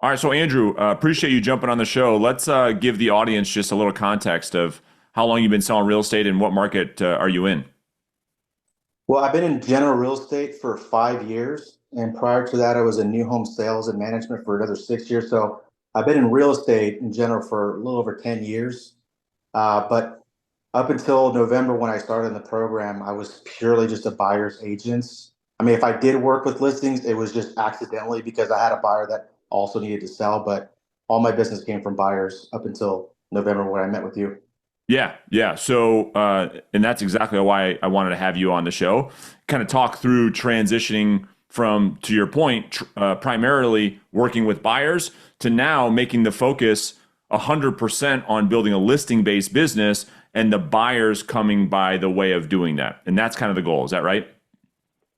All right, so Andrew, appreciate you jumping on the show. Let's give the audience just a little context of how long you've been selling real estate and what market are you in? Well, I've been in general real estate for 5 years. And prior to that, I was in new home sales and management for another 6 years. So I've been in real estate in general for a little over 10 years. But up until November, when I started in the program, I was purely just a buyer's agent. I mean, if I did work with listings, it was just accidentally because I had a buyer that also needed to sell. But all my business came from buyers up until November when I met with you. Yeah, yeah. So, and that's exactly why I wanted to have you on the show. Kind of talk through transitioning from, to your point, primarily working with buyers to now making the focus 100% on building a listing-based business and the buyers coming by the way of doing that. And that's kind of the goal. Is that right?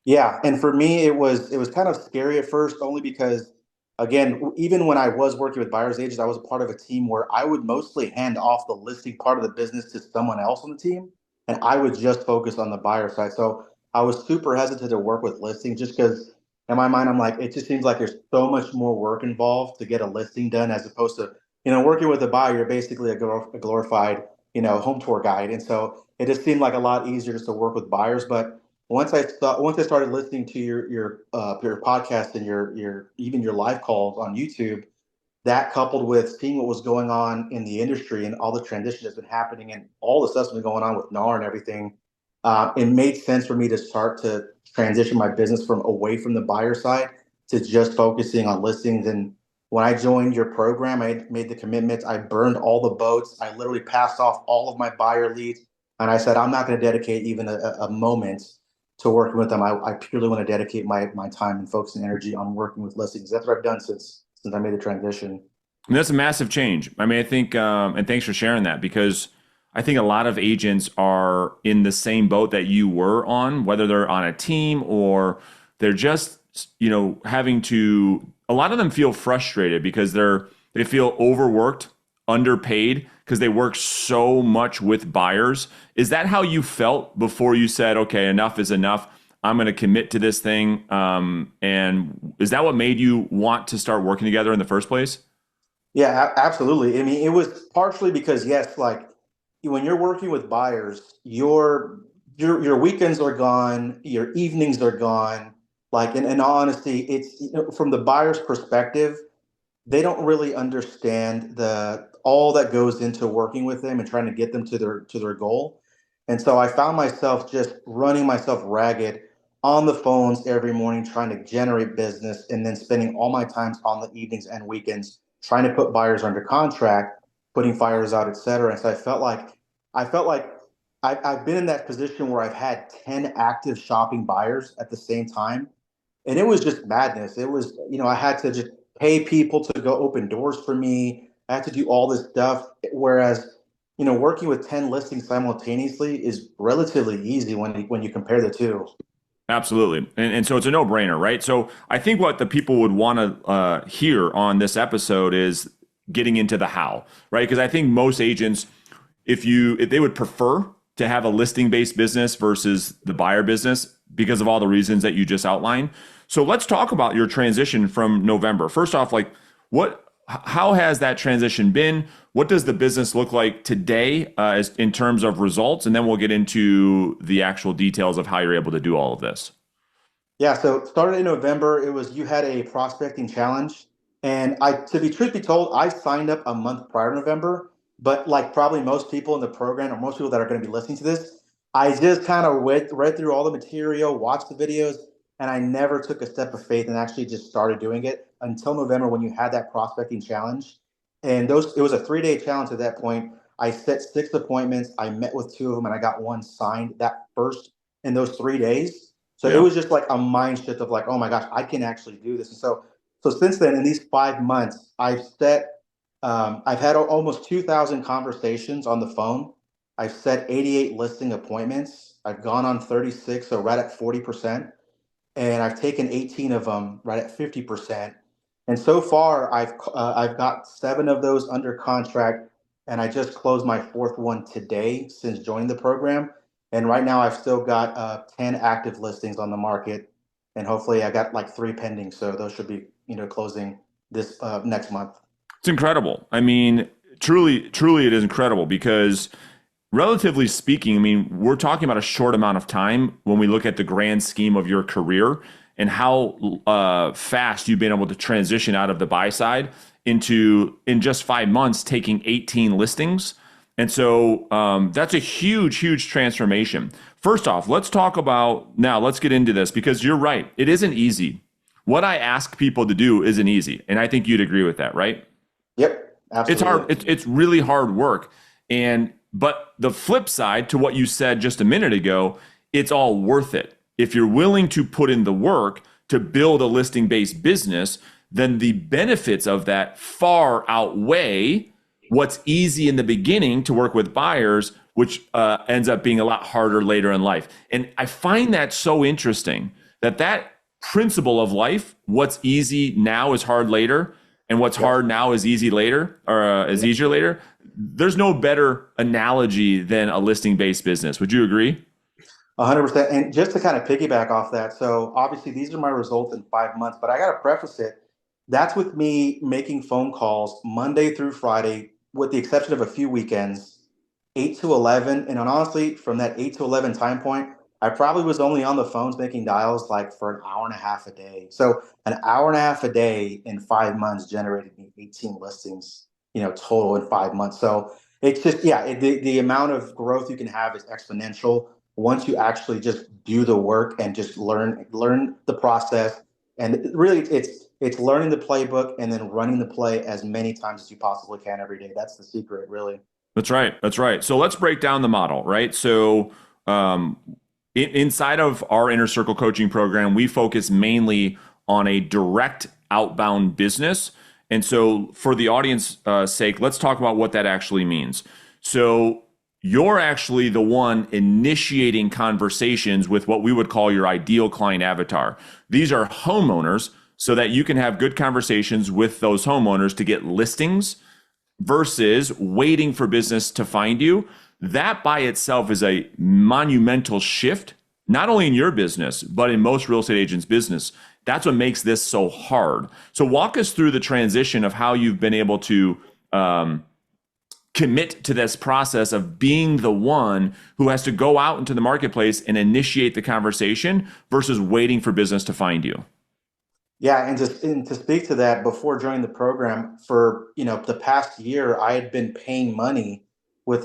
Yeah, and for me, it was kind of scary at first, only because, again, even when I was working with buyers agents, I was a part of a team where I would mostly hand off the listing part of the business to someone else on the team, and I would just focus on the buyer side. So I was super hesitant to work with listings just because, in my mind, I'm like, it just seems like there's so much more work involved to get a listing done as opposed to, working with a buyer, you're basically a glorified, home tour guide, and so it just seemed like a lot easier just to work with buyers, but once I started listening to your podcast and your even your live calls on YouTube, that coupled with seeing what was going on in the industry and all the transition that's been happening and all the stuff's been going on with NAR and everything, it made sense for me to start to transition my business from away from the buyer side to just focusing on listings. And when I joined your program, I made the commitment. I burned all the boats. I literally passed off all of my buyer leads, and I said I'm not going to dedicate even a moment to working with them. I purely want to dedicate my time and focus and energy on working with listings. That's what I've done since I made the transition. And that's a massive change. I mean, I think, and thanks for sharing that because I think a lot of agents are in the same boat that you were on, whether they're on a team or they're just, having to, a lot of them feel frustrated because they feel overworked, underpaid because they work so much with buyers. Is that how you felt before you said, okay, enough is enough? I'm going to commit to this thing. And is that what made you want to start working together in the first place? Yeah, absolutely. I mean, it was partially because yes, like when you're working with buyers, your weekends are gone, your evenings are gone. Like in all honesty, it's from the buyer's perspective, they don't really understand the all that goes into working with them and trying to get them to their goal. And so I found myself just running myself ragged on the phones every morning trying to generate business and then spending all my times on the evenings and weekends trying to put buyers under contract, putting fires out, et cetera. And so I felt like I've been in that position where I've had 10 active shopping buyers at the same time. And it was just madness. It was, I had to just pay people to go open doors for me. I had to do all this stuff. Whereas, working with 10 listings simultaneously is relatively easy when you compare the two. Absolutely. And so it's a no-brainer, right? So I think what the people would want to hear on this episode is getting into the how, right? Because I think most agents, if they would prefer to have a listing-based business versus the buyer business because of all the reasons that you just outlined. So let's talk about your transition from November. First off, like how has that transition been? What does the business look like today as in terms of results? And then we'll get into the actual details of how you're able to do all of this. Yeah, so it started in November. It was you had a prospecting challenge, and to be truth be told, I signed up a month prior to November. But like probably most people in the program, or most people that are going to be listening to this, I just kind of read through all the material, watched the videos, and I never took a step of faith and actually just started doing it until November when you had that prospecting challenge. And those it was a 3-day challenge at that point. I set 6 appointments. I met with 2 of them, and I got one signed that first in those 3 days. So it Yeah. was just like a mind shift of like, oh my gosh, I can actually do this. And so since then, in these 5 months, I've had almost 2,000 conversations on the phone. I've set 88 listing appointments. I've gone on 36, so right at 40%, and I've taken 18 of them right at 50%. And so far, I've got 7 of those under contract, and I just closed my fourth one today since joining the program. And right now, I've still got 10 active listings on the market, and hopefully, I got like 3 pending. So those should be closing this next month. It's incredible. I mean, truly, it is incredible because relatively speaking, I mean, we're talking about a short amount of time when we look at the grand scheme of your career and how fast you've been able to transition out of the buy side into, in just 5 months, taking 18 listings. And so that's a huge transformation. First off, let's get into this because you're right. It isn't easy. What I ask people to do isn't easy. And I think you'd agree with that, right? Yep, It's hard. absolutely. It's really hard work. But the flip side to what you said just a minute ago, it's all worth it. If you're willing to put in the work to build a listing based business, then the benefits of that far outweigh what's easy in the beginning to work with buyers, which ends up being a lot harder later in life. And I find that so interesting that principle of life, what's easy now is hard later, and what's Yep. hard now is easy later, or is easier later. There's no better analogy than a listing based business. Would you agree? 100%. And just to kind of piggyback off that, so obviously these are my results in 5 months, but I got to preface it. That's with me making phone calls Monday through Friday, with the exception of a few weekends, 8 to 11. And honestly, from that 8 to 11 time point, I probably was only on the phones making dials like for an hour and a half a day. So an hour and a half a day in 5 months generated me 18 listings, total in 5 months. So it's just, yeah, the amount of growth you can have is exponential once you actually just do the work and just learn the process. And really, it's learning the playbook and then running the play as many times as you possibly can every day. That's the secret, really. That's right. That's right. So let's break down the model, right? So um, inside of our inner circle coaching program, we focus mainly on a direct outbound business. And so for the audience sake, let's talk about what that actually means. So you're actually the one initiating conversations with what we would call your ideal client avatar. These are homeowners so that you can have good conversations with those homeowners to get listings versus waiting for business to find you. That by itself is a monumental shift, not only in your business, but in most real estate agents' business. That's what makes this so hard. So walk us through the transition of how you've been able to commit to this process of being the one who has to go out into the marketplace and initiate the conversation versus waiting for business to find you. Yeah, and to speak to that, before joining the program, for the past year, I had been paying money with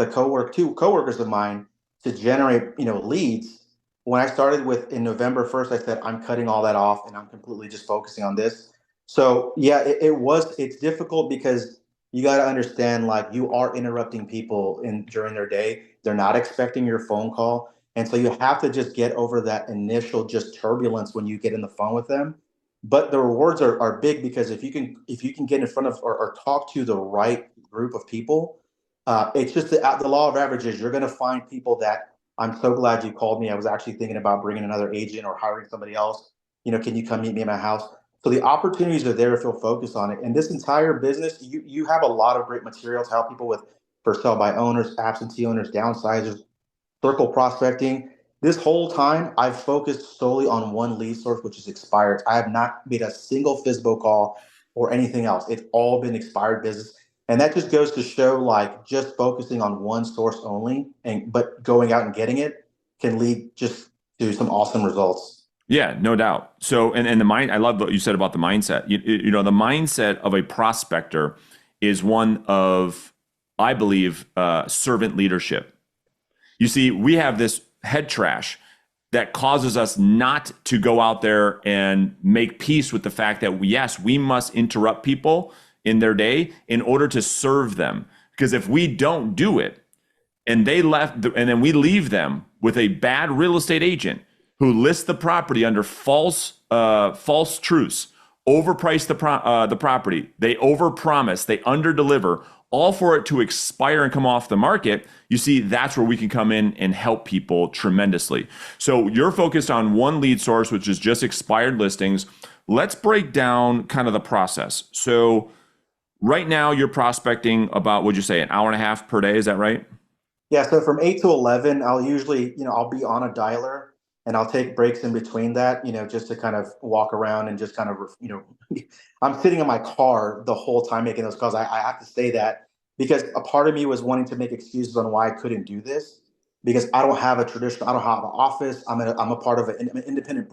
two coworkers of mine to generate leads. When I started with in November 1st, I said I'm cutting all that off and I'm completely just focusing on this. So yeah, it's difficult because you got to understand, like, you are interrupting people in during their day. They're not expecting your phone call, and so you have to just get over that initial just turbulence when you get in the phone with them. But the rewards are big, because if you can get in front of, or talk to the right group of people, it's just the law of averages. You're going to find people that, I'm so glad you called me. I was actually thinking about bringing another agent or hiring somebody else. Can you come meet me at my house? So the opportunities are there if you'll focus on it. And this entire business, you have a lot of great material to help people with, for sale by owners, absentee owners, downsizers, circle prospecting. This whole time, I've focused solely on one lead source, which is expired. I have not made a single FISBO call or anything else. It's all been expired business. And that just goes to show, like, just focusing on one source only, but going out and getting it can lead just to some awesome results. Yeah, no doubt. So, and the mind, I love what you said about the mindset. The mindset of a prospector is one of, I believe, servant leadership. You see, we have this head trash that causes us not to go out there and make peace with the fact that, yes, we must interrupt people in their day in order to serve them. Because if we don't do it, and they left, and then we leave them with a bad real estate agent who lists the property under false truths, overprice the property, they overpromise, they underdeliver, all for it to expire and come off the market. You see, that's where we can come in and help people tremendously. So you're focused on one lead source, which is just expired listings. Let's break down kind of the process. So right now you're prospecting about, would you say, an hour and a half per day? Is that right? Yeah, so from 8 to 11, I'll usually, I'll be on a dialer. and I'll take breaks in between that, just to kind of walk around and just kind of, I'm sitting in my car the whole time making those calls. I have to say that because a part of me was wanting to make excuses on why I couldn't do this because I don't have a traditional, I don't have an office. I'm a part of an independent,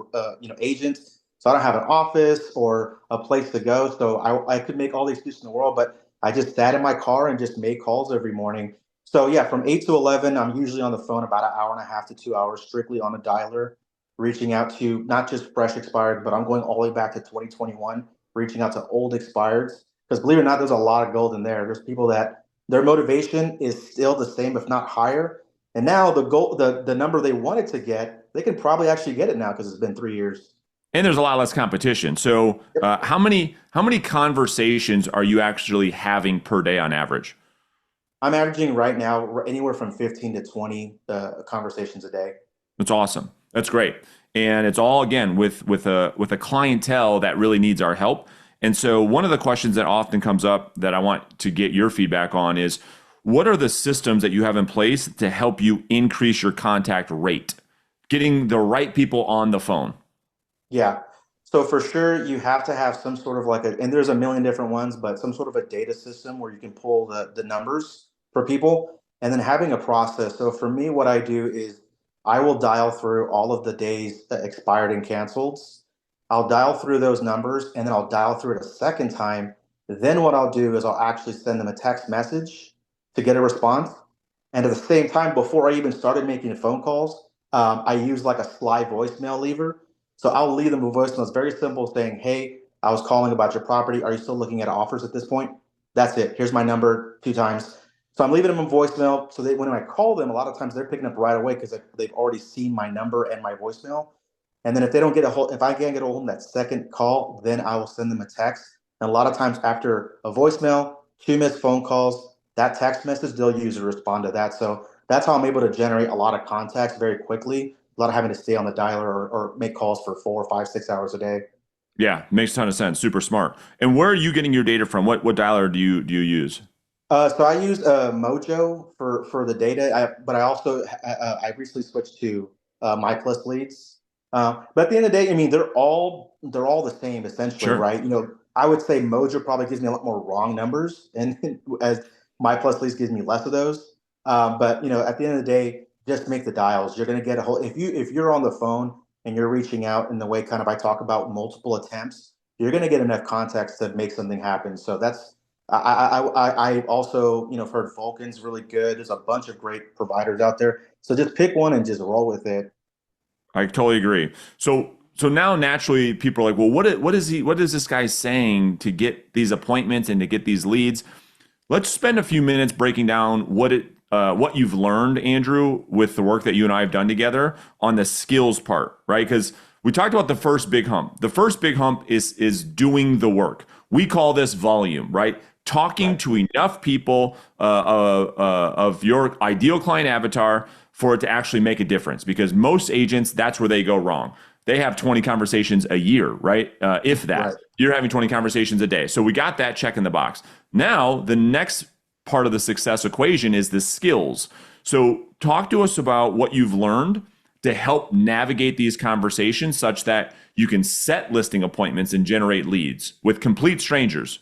agent. So I don't have an office or a place to go. So I could make all the excuses in the world, but I just sat in my car and just made calls every morning. So yeah, from 8 to 11, I'm usually on the phone about an hour and a half to 2 hours, strictly on a dialer, reaching out to not just fresh expired, but I'm going all the way back to 2021, reaching out to old expireds. Because believe it or not, there's a lot of gold in there. There's people that their motivation is still the same, if not higher. And now the goal, the number they wanted to get, they can probably actually get it now because it's been 3 years. And there's a lot less competition. So, how many conversations are you actually having per day on average? I'm averaging right now anywhere from 15 to 20 conversations a day. That's awesome. That's great. And it's all again with a clientele that really needs our help. And so one of the questions that often comes up that I want to get your feedback on is what are the systems that you have in place to help you increase your contact rate? Getting the right people on the phone. Yeah. So for sure, you have to have some sort of like and there's a million different ones, but some sort of a data system where you can pull the numbers for people and then having a process. So for me, what I do is I will dial through all of the days that expired and canceled. I'll dial through those numbers and then I'll dial through it a second time. Then what I'll do is I'll actually send them a text message to get a response. And at the same time, before I even started making phone calls, I use like a sly voicemail lever. So I'll leave them a voicemail. It's very simple saying, hey, I was calling about your property. Are you still looking at offers at this point? That's it. Here's my number 2 times. So I'm leaving them a voicemail so that when I call them, a lot of times they're picking up right away because they've already seen my number and my voicemail. And then if they don't get a hold, if I can't get a hold of them that second call, then I will send them a text. And a lot of times after a voicemail, 2 missed phone calls, that text message, they'll usually respond to that. So that's how I'm able to generate a lot of contacts very quickly without having to stay on the dialer or make calls for 4, 5, 6 hours a day. Yeah, makes a ton of sense. Super smart. And where are you getting your data from? What dialer do you use? So I use Mojo for the data, but I also I recently switched to My Plus Leads. But at the end of the day, I mean they're all the same essentially, Sure. right? I would say Mojo probably gives me a lot more wrong numbers, and as My Plus Leads gives me less of those. But at the end of the day, just make the dials. You're going to get a whole if you're on the phone and you're reaching out in the way kind of I talk about multiple attempts, you're going to get enough context to make something happen. So that's I also, have heard Vulcan's really good. There's a bunch of great providers out there. So just pick one and just roll with it. I totally agree. So now naturally people are like, well, what is this guy saying to get these appointments and to get these leads? Let's spend a few minutes breaking down what you've learned, Andrew, with the work that you and I have done together on the skills part, right? Because we talked about the first big hump. The first big hump is doing the work. We call this volume, right? Talking Right. to enough people of your ideal client avatar for it to actually make a difference. Because most agents, that's where they go wrong. They have 20 conversations a year, right? If that. Right. You're having 20 conversations a day. So we got that check in the box. Now, the next part of the success equation is the skills. So talk to us about what you've learned to help navigate these conversations such that you can set listing appointments and generate leads with complete strangers.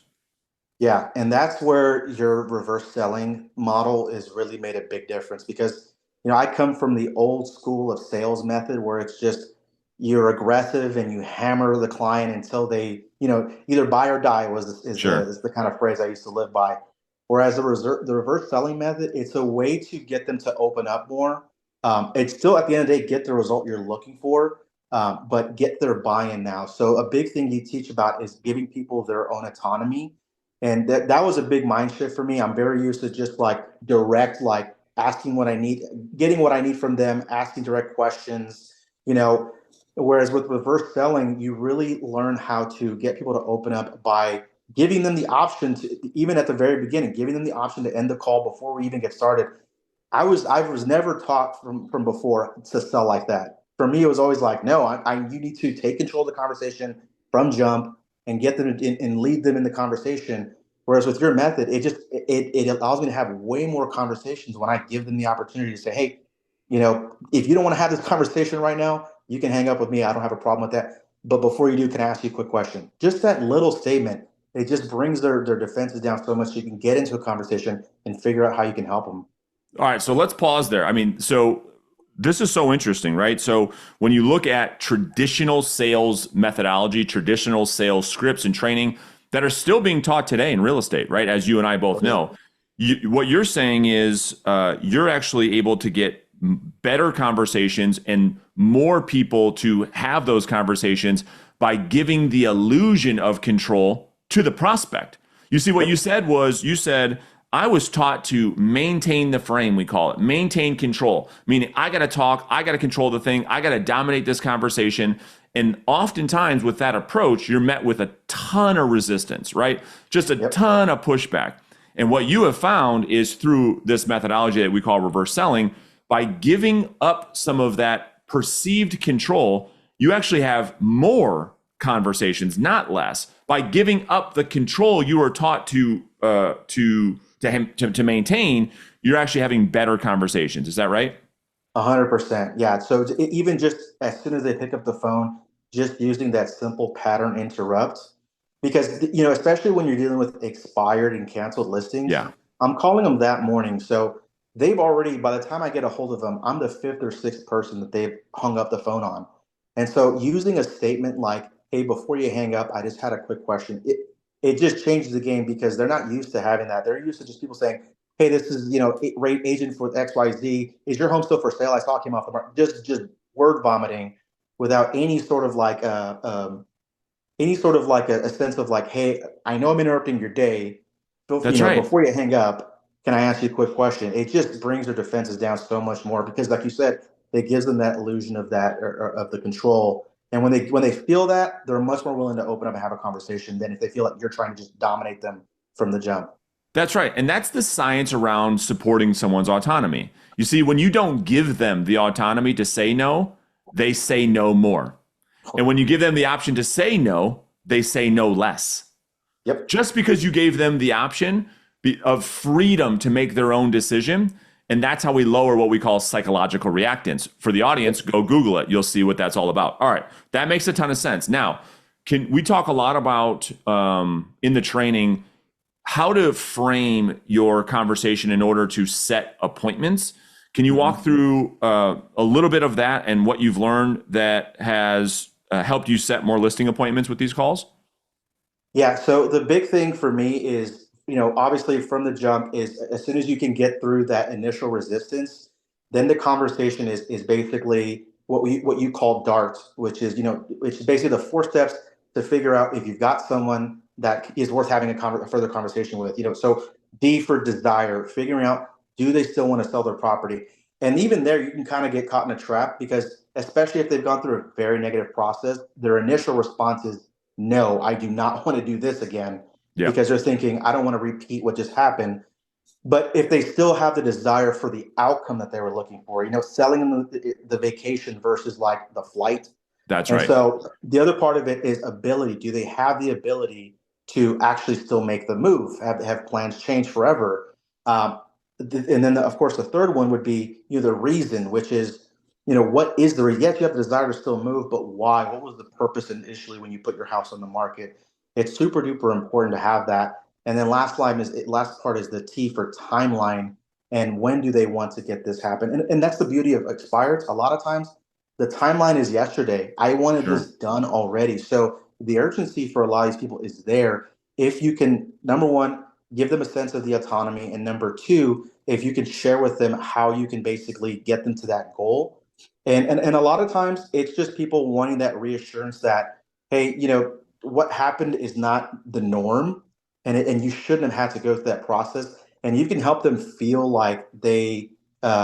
Yeah, and that's where your reverse selling model is really made a big difference because I come from the old school of sales method where it's just you're aggressive and you hammer the client until they, either buy or die Sure. is the kind of phrase I used to live by. Whereas the reverse selling method, it's a way to get them to open up more. It's still at the end of the day get the result you're looking for, but get their buy-in now. So a big thing you teach about is giving people their own autonomy, and that was a big mind shift for me. I'm very used to just like direct, like asking what I need, getting what I need from them, asking direct questions, you know. Whereas with reverse selling, you really learn how to get people to open up by giving them the option to, even at the very beginning, giving them the option to end the call before we even get started. I was never taught from before to sell like that. For me, it was always like, no, you need to take control of the conversation from jump and get them and lead them in the conversation. Whereas with your method, it allows me to have way more conversations when I give them the opportunity to say, hey, if you don't want to have this conversation right now, You can hang up with me. I don't have a problem with that. But before you do, can I ask you a quick question? Just that little statement, it just brings their defenses down so much so you can get into a conversation and figure out how you can help them. All right, so let's pause there. I mean, so this is so interesting, right? So when you look at traditional sales methodology, traditional sales scripts and training that are still being taught today in real estate, right? As you and I both know, what you're saying is you're actually able to get better conversations and more people to have those conversations by giving the illusion of control to the prospect. You see, what you said was, you said, I was taught to maintain the frame, we call it, maintain control, meaning I got to talk, I got to control the thing, I got to dominate this conversation. And oftentimes with that approach, you're met with a ton of resistance, right? Just a ton of pushback. And what you have found is through this methodology that we call reverse selling, by giving up some of that perceived control, you actually have more conversations, not less. By giving up the control you were taught to maintain, you're actually having better conversations. Is that right? 100%. Yeah. So even just as soon as they pick up the phone, just using that simple pattern interrupt, because especially when you're dealing with expired and canceled listings, Yeah, I'm calling them that morning. So they've already, by the time I get a hold of them, I'm the fifth or sixth person that they've hung up the phone on. And so using a statement like, "Hey, before you hang up, I just had a quick question." It just changes the game because they're not used to having that. They're used to just people saying, "Hey, this is rate agent for XYZ. Is your home still for sale? I saw it came off the market." Just word vomiting without any sort of like a sense of like, "Hey, I know I'm interrupting your day, but that's right. before you hang up, can I ask you a quick question?" It just brings their defenses down so much more because, like you said, it gives them that illusion of that or of the control. And when they feel that, they're much more willing to open up and have a conversation than if they feel like you're trying to just dominate them from the jump. That's right. And that's the science around supporting someone's autonomy. You see, when you don't give them the autonomy to say no, they say no more. And when you give them the option to say no, they say no less. Yep. Just because you gave them the option of freedom to make their own decision. And that's how we lower what we call psychological reactance. For the audience, go Google it. You'll see what that's all about. All right. That makes a ton of sense. Now, can we talk a lot about in the training how to frame your conversation in order to set appointments? Can you walk through a little bit of that and what you've learned that has helped you set more listing appointments with these calls? Yeah, so the big thing for me is, obviously from the jump is as soon as you can get through that initial resistance, then the conversation is basically what you call DART, which is basically the 4 steps to figure out if you've got someone that is worth having a further conversation with. So D for desire, figuring out, do they still want to sell their property? And even there, you can kind of get caught in a trap because especially if they've gone through a very negative process, their initial response is, "No, I do not want to do this again," Yeah, because they're thinking, "I don't want to repeat what just happened." But if they still have the desire for the outcome that they were looking for, selling them the vacation versus like the flight. that's And right. so the other part of it is ability. Do they have the ability to actually still make the move? Have plans change forever? Um, and then, of course, the third one would be the reason, which is what is the reason? Yes, you have the desire to still move, but why? What was the purpose initially when you put your house on the market? It's super duper important to have that. And then last part is the T for timeline, and when do they want to get this happen? And that's the beauty of expireds. A lot of times the timeline is yesterday. I wanted Sure. this done already. So the urgency for a lot of these people is there. If you can, number one, give them a sense of the autonomy. And number two, if you can share with them how you can basically get them to that goal. And a lot of times it's just people wanting that reassurance that, hey, what happened is not the norm. And you shouldn't have had to go through that process. And you can help them feel like they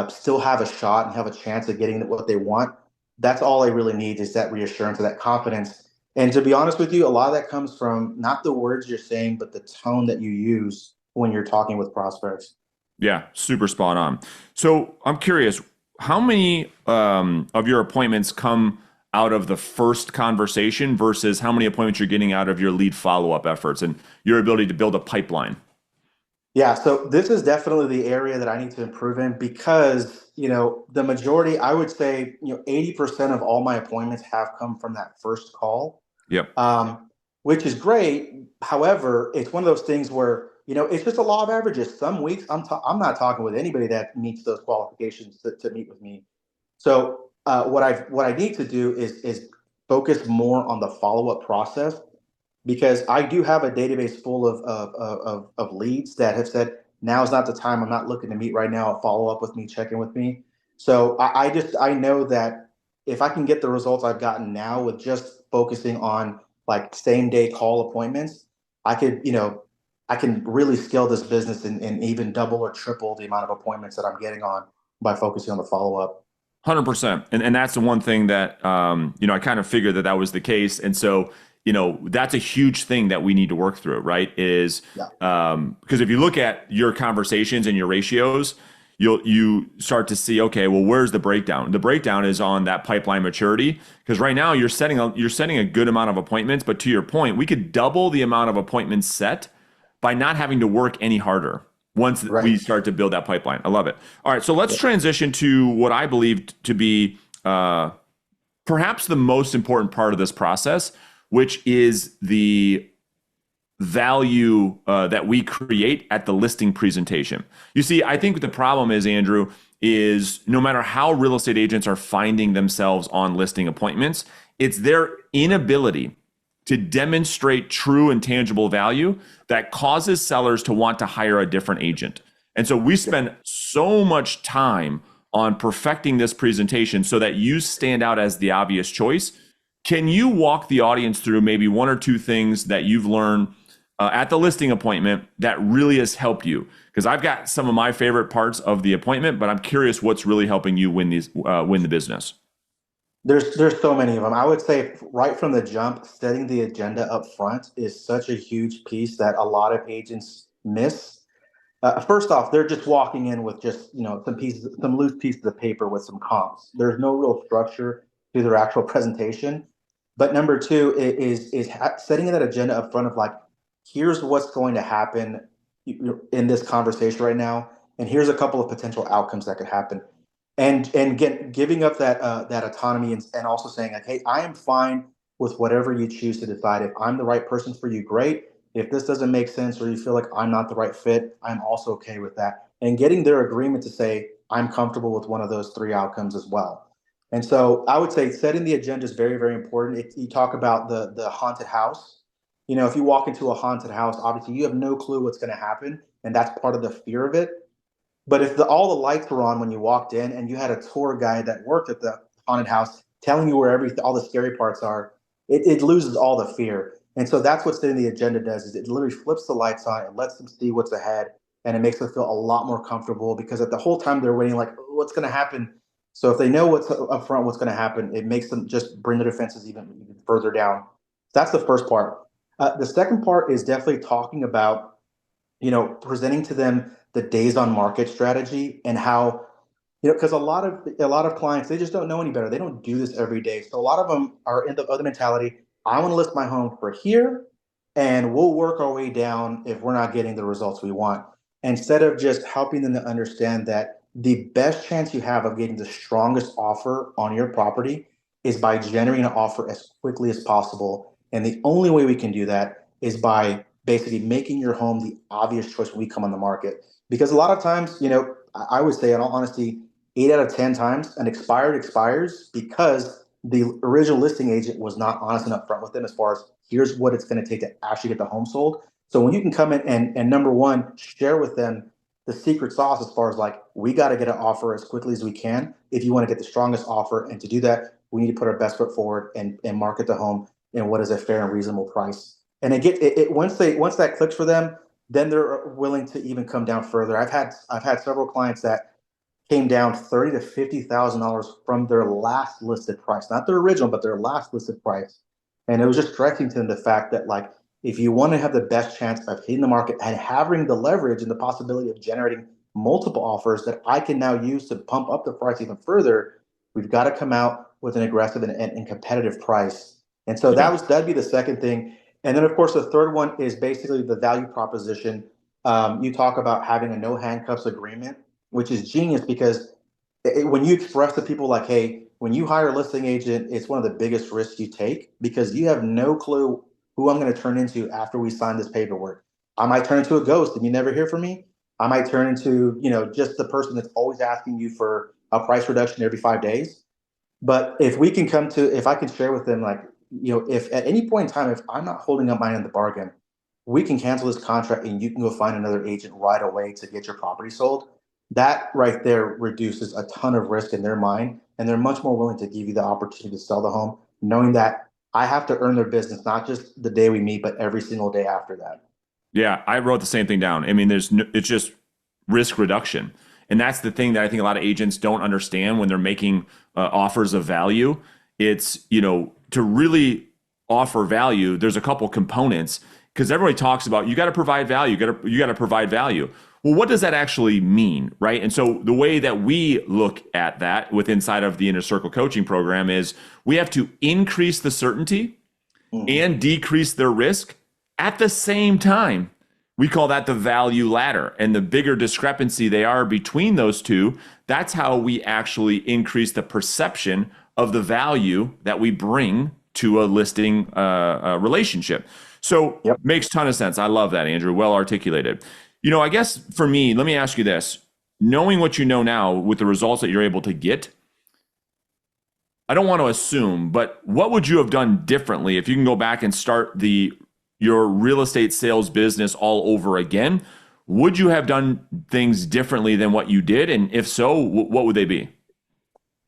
still have a shot and have a chance of getting what they want. That's all I really need is that reassurance or that confidence. And to be honest with you, a lot of that comes from not the words you're saying, but the tone that you use when you're talking with prospects. Yeah, super spot on. So I'm curious, how many of your appointments come out of the first conversation versus how many appointments you're getting out of your lead follow-up efforts and your ability to build a pipeline? Yeah, so this is definitely the area that I need to improve in because, the majority, I would say, 80% of all my appointments have come from that first call, Yep. which is great. However, it's one of those things where, it's just a law of averages. Some weeks I'm not talking with anybody that meets those qualifications to meet with me. So what I need to do is focus more on the follow up process because I do have a database full of leads that have said now is not the time. I'm not looking to meet right now. Follow up with me, check in with me. So I know that if I can get the results I've gotten now with just focusing on like same day call appointments, I could I can really scale this business and even double or triple the amount of appointments that I'm getting on by focusing on the follow up. 100%. And that's the one thing that, I kind of figured that that was the case. And so, that's a huge thing that we need to work through, right? Is Yeah. because if you look at your conversations and your ratios, you start to see, okay, well, where's the breakdown? The breakdown is on that pipeline maturity. Because right now you're setting a good amount of appointments, but to your point, we could double the amount of appointments set by not having to work any harder once Right. we start to build that pipeline. I love it. All right, so let's transition to what I believe to be perhaps the most important part of this process, which is the value that we create at the listing presentation. You see, I think the problem is, Andrew, is no matter how real estate agents are finding themselves on listing appointments, it's their inability to demonstrate true and tangible value that causes sellers to want to hire a different agent. And so we spend so much time on perfecting this presentation so that you stand out as the obvious choice. Can you walk the audience through maybe one or two things that you've learned at the listing appointment that really has helped you? Because I've got some of my favorite parts of the appointment, but I'm curious what's really helping you win the business. There's so many of them. I would say right from the jump, setting the agenda up front is such a huge piece that a lot of agents miss. First off, they're just walking in with just some loose pieces of paper with some comps. There's no real structure to their actual presentation. But number two setting that agenda up front of like, here's what's going to happen in this conversation right now, and here's a couple of potential outcomes that could happen, and giving up that autonomy and also saying like, hey, I am fine with whatever you choose to decide. If I'm the right person for you, great. If this doesn't make sense or you feel like I'm not the right fit, I'm also okay with that. And getting their agreement to say, I'm comfortable with one of those three outcomes as well. And so I would say setting the agenda is very, very important. You talk about the haunted house. If you walk into a haunted house, obviously you have no clue what's going to happen. And that's part of the fear of it. But if all the lights were on when you walked in and you had a tour guide that worked at the haunted house telling you where all the scary parts are, it loses all the fear. And so that's what setting the agenda does is it literally flips the lights on, it lets them see what's ahead, and it makes them feel a lot more comfortable because at the whole time they're waiting like, what's going to happen? So if they know what's up front, what's going to happen, it makes them just bring their defenses even further down. That's the first part. The second part is definitely talking about presenting to them the days on market strategy and how, because a lot of clients, they just don't know any better. They don't do this every day. So a lot of them are in the other mentality. I want to list my home for here and we'll work our way down if we're not getting the results we want. Instead of just helping them to understand that the best chance you have of getting the strongest offer on your property is by generating an offer as quickly as possible. And the only way we can do that is by basically making your home the obvious choice when we come on the market. Because a lot of times, I would say in all honesty, 8 out of 10 times an expired expires because the original listing agent was not honest and upfront with them as far as here's what it's going to take to actually get the home sold. So when you can come in and number one, share with them the secret sauce as far as like, we got to get an offer as quickly as we can if you want to get the strongest offer. And to do that, we need to put our best foot forward and market the home in what is a fair and reasonable price. And once that clicks for them, then they're willing to even come down further. I've had several clients that came down $30,000 to $50,000 from their last listed price, not their original, but their last listed price. And it was just directing to them the fact that like, if you want to have the best chance of hitting the market and having the leverage and the possibility of generating multiple offers that I can now use to pump up the price even further, we've got to come out with an aggressive and competitive price. And so Yeah. that'd be the second thing. And then of course the third one is basically the value proposition. You talk about having a no handcuffs agreement, which is genius because when you express to people like, hey, when you hire a listing agent, it's one of the biggest risks you take because you have no clue who I'm going to turn into after we sign this paperwork. I might turn into a ghost and you never hear from me. I might turn into, just the person that's always asking you for a price reduction every 5 days. But if I can share with them, like, if at any point in time, if I'm not holding up my end of the bargain, we can cancel this contract and you can go find another agent right away to get your property sold. That right there reduces a ton of risk in their mind. And they're much more willing to give you the opportunity to sell the home, knowing that I have to earn their business, not just the day we meet, but every single day after that. Yeah, I wrote the same thing down. I mean, it's just risk reduction. And that's the thing that I think a lot of agents don't understand when they're making offers of value. It's, to really offer value, there's a couple components because everybody talks about you got to provide value, you got to provide value. Well, what does that actually mean, right? And so the way that we look at that with inside of the Inner Circle coaching program is we have to increase the certainty Mhm. and decrease their risk at the same time. We call that the value ladder. And the bigger discrepancy they are between those two, that's how we actually increase the perception of the value that we bring to a listing relationship. So Yep. makes a ton of sense. I love that, Andrew. Well articulated. I guess for me, let me ask you this. Knowing what you know now with the results that you're able to get, I don't want to assume, but what would you have done differently if you can go back and start your real estate sales business all over again? Would you have done things differently than what you did? And if so, what would they be?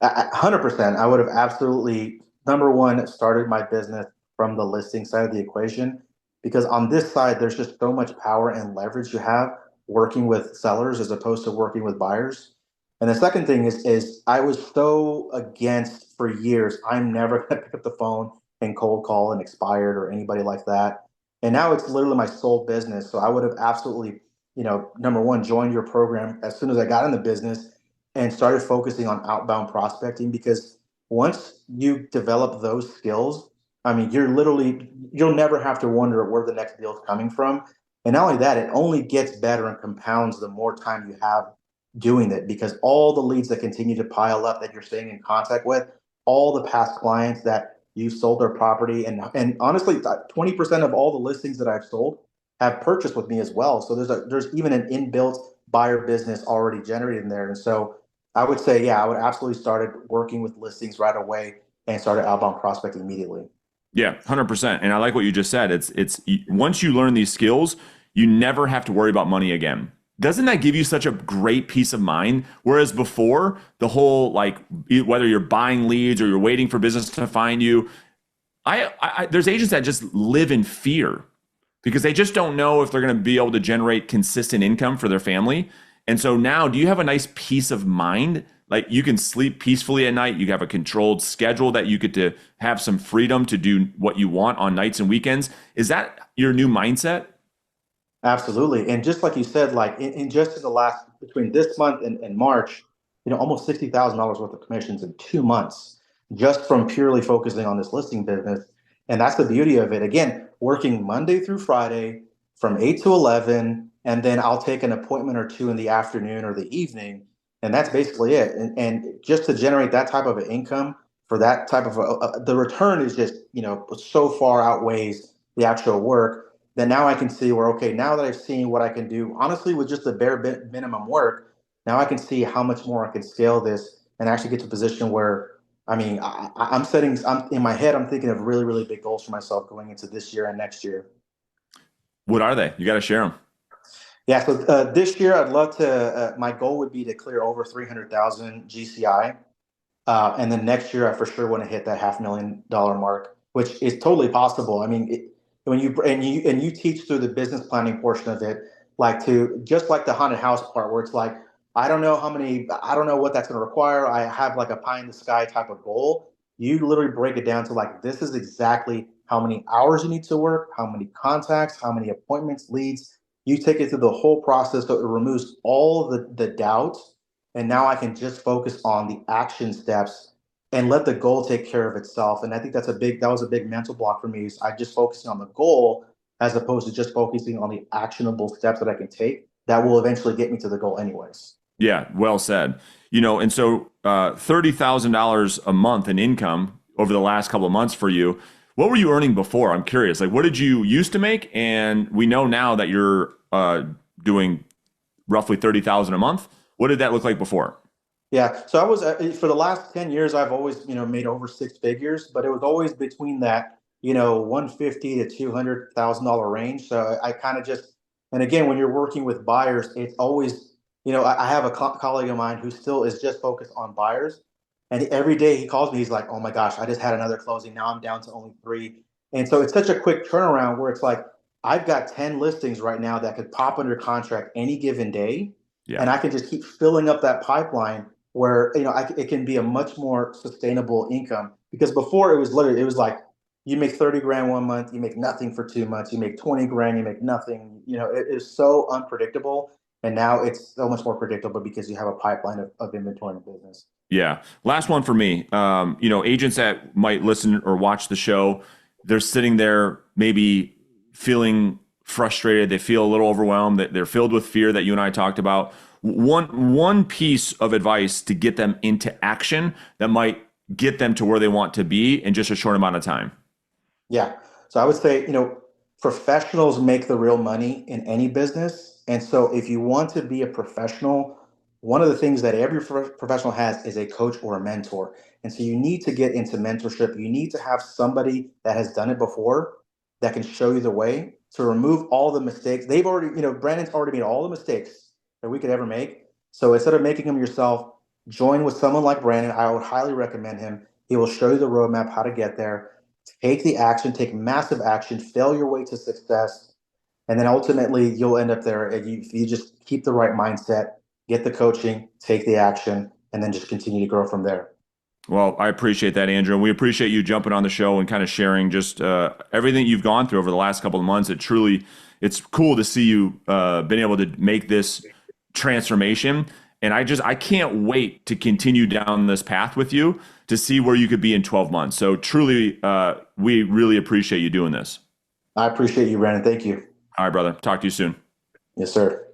100%. I would have absolutely, number one, started my business from the listing side of the equation because on this side, there's just so much power and leverage you have working with sellers as opposed to working with buyers. And the second thing is I was so against for years, I'm never going to pick up the phone and cold call an expired or anybody like that. And now it's literally my sole business. So I would have absolutely, number one, joined your program as soon as I got in the business and started focusing on outbound prospecting because once you develop those skills, I mean, you'll never have to wonder where the next deal is coming from. And not only that, it only gets better and compounds the more time you have doing it because all the leads that continue to pile up that you're staying in contact with, all the past clients that you sold their property, and honestly, 20% of all the listings that I've sold have purchased with me as well. So there's even an inbuilt buyer business already generated in there. And so I would say, yeah, I would absolutely started working with listings right away and started outbound prospecting immediately. Yeah, 100%. And I like what you just said. It's once you learn these skills, you never have to worry about money again. Doesn't that give you such a great peace of mind? Whereas before, the whole like whether you're buying leads or you're waiting for business to find you, there's agents that just live in fear because they just don't know if they're going to be able to generate consistent income for their family. And so now, do you have a nice peace of mind? Like you can sleep peacefully at night. You have a controlled schedule that you get to have some freedom to do what you want on nights and weekends. Is that your new mindset? Absolutely. And just like you said, like in just in the last between this month and March, almost $60,000 worth of commissions in 2 months, just from purely focusing on this listing business. And that's the beauty of it. Again, working Monday through Friday from 8 to 11, and then I'll take an appointment or two in the afternoon or the evening. And that's basically it. And just to generate that type of an income for that type of the return is just, so far outweighs the actual work then now I can see where, okay, now that I've seen what I can do, honestly, with just the bare minimum work, now I can see how much more I can scale this and actually get to a position where, I mean, I'm in my head, I'm thinking of really, really big goals for myself going into this year and next year. What are they? You got to share them. Yeah, so this year I'd love to, my goal would be to clear over 300,000 GCI. And then next year, I for sure want to hit that $500,000 mark, which is totally possible. I mean, when you teach through the business planning portion of it, like to just like the haunted house part, where it's like, I don't know what that's going to require. I have like a pie in the sky type of goal. You literally break it down to like, this is exactly how many hours you need to work, how many contacts, how many appointments, leads. You take it through the whole process, so it removes all the doubt and now I can just focus on the action steps and let the goal take care of itself. And I think that was a big mental block for me. Is I just focusing on the goal as opposed to just focusing on the actionable steps that I can take that will eventually get me to the goal anyways. Yeah, well said. You know, and so $30,000 a month in income over the last couple of months for you. What were you earning before? I'm curious. Like, what did you used to make? And we know now that you're doing roughly 30,000 a month. What did that look like before? Yeah, so I was for the last 10 years I've always, made over six figures, but it was always between that, 150 to $200,000 range. So I kind of just, and again, when you're working with buyers, it's always, I have a colleague of mine who still is just focused on buyers, and every day he calls me, he's like, "Oh my gosh, I just had another closing. Now I'm down to only three." And so it's such a quick turnaround where it's like I've got 10 listings right now that could pop under contract any given day, and Yeah. I can just keep filling up that pipeline where it can be a much more sustainable income, because before it was like you make 30 grand 1 month, you make nothing for 2 months, you make 20 grand, you make nothing. It is so unpredictable, and now it's so much more predictable because you have a pipeline of inventory in the business. Yeah. Last one for me. Agents that might listen or watch the show, they're sitting there maybe feeling frustrated. They feel a little overwhelmed. They're filled with fear that you and I talked about. One piece of advice to get them into action that might get them to where they want to be in just a short amount of time. Yeah. So I would say, professionals make the real money in any business. And so if you want to be a professional, one of the things that every professional has is a coach or a mentor. And so you need to get into mentorship. You need to have somebody that has done it before that can show you the way to remove all the mistakes. They've already, Brandon's already made all the mistakes that we could ever make. So instead of making them yourself, join with someone like Brandon. I would highly recommend him. He will show you the roadmap, how to get there. Take the action, take massive action, fail your way to success, and then ultimately you'll end up there. If you just keep the right mindset, get the coaching, take the action, and then just continue to grow from there. Well, I appreciate that, Andrew. And we appreciate you jumping on the show and kind of sharing just everything you've gone through over the last couple of months. It's cool to see you been able to make this transformation. And I can't wait to continue down this path with you to see where you could be in 12 months. So truly, we really appreciate you doing this. I appreciate you, Brandon. Thank you. All right, brother. Talk to you soon. Yes, sir.